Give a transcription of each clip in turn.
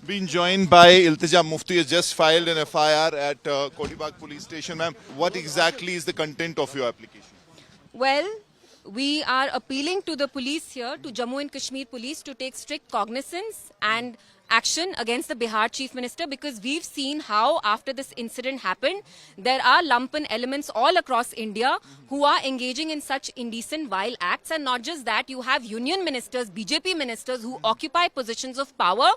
Being joined by Iltija Mufti has just filed an FIR at Kotibag Police Station. Ma'am, what exactly is the content of your application? Well, we are appealing to the police here, to Jammu and Kashmir police, to take strict cognizance and action against the Bihar Chief Minister, because we've seen how after this incident happened, there are lumpen elements all across India who are engaging in such indecent, vile acts. And not just that, you have union ministers, BJP ministers who occupy positions of power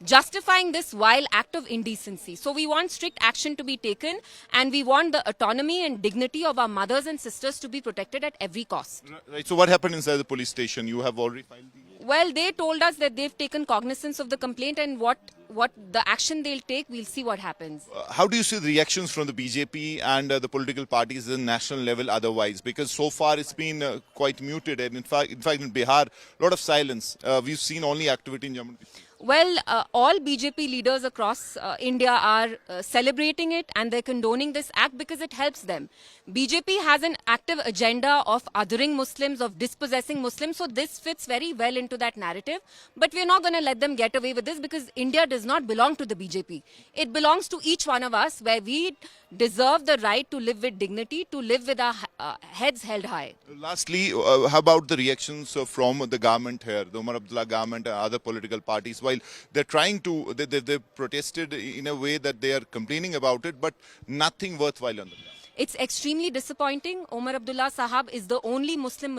justifying this vile act of indecency. So we want strict action to be taken, and we want the autonomy and dignity of our mothers and sisters to be protected at every cost. Right. So what happened inside the police station? You have already filed the... Well, they told us that they've taken cognizance of the complaint, and what the action they'll take, we'll see what happens. How do you see the reactions from the BJP and the political parties at the national level otherwise? Because so far it's been quite muted, and in fact in Bihar, a lot of silence. We've seen only activity in Jammu and Kashmir. Well, all BJP leaders across India are celebrating it, and they're condoning this act because it helps them. BJP has an active agenda of othering Muslims, of dispossessing Muslims, so this fits very well into that narrative. But we're not going to let them get away with this, because India does not belong to the BJP. It belongs to each one of us, where we deserve the right to live with dignity, to live with our heads held high. Lastly, how about the reactions from the government here, the Umar Abdullah government and other political parties? While they're trying to, they protested in a way that they are complaining about it, but nothing worthwhile on the ground. It's extremely disappointing. Omar Abdullah Sahab is the only Muslim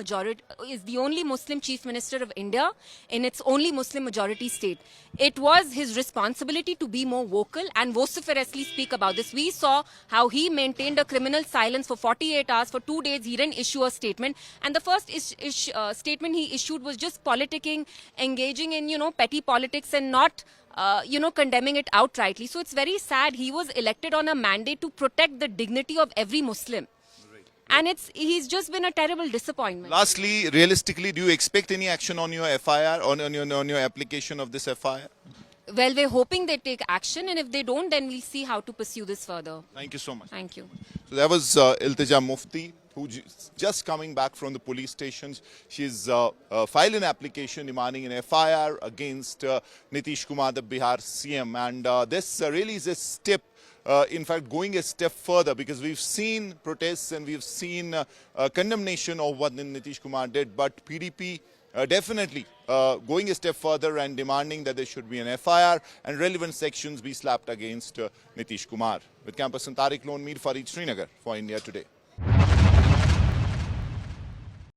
Chief Minister of India in its only Muslim majority state. It was his responsibility to be more vocal and vociferously speak about this. We saw how he maintained a criminal silence for 48 hours. For 2 days, he didn't issue a statement. And the first statement he issued was just politicking, engaging in, petty politics, and not condemning it outrightly. So it's very sad. He was elected on a mandate to protect the dignity of every Muslim. And he's just been a terrible disappointment. Lastly, realistically, do you expect any action on your FIR, on your application of this FIR? Well, we're hoping they take action, and if they don't, then we'll see how to pursue this further. Thank you so much. Thank you. So that was Iltija Mufti, who's just coming back from the police stations. She's filed an application demanding an FIR against Nitish Kumar, the Bihar CM. And this really is a step, in fact, going a step further, because we've seen protests and we've seen condemnation of what Nitish Kumar did. But PDP definitely going a step further and demanding that there should be an FIR and relevant sections be slapped against Nitish Kumar. With Campus and Tariq Lone, Mir Farid, Srinagar for India Today.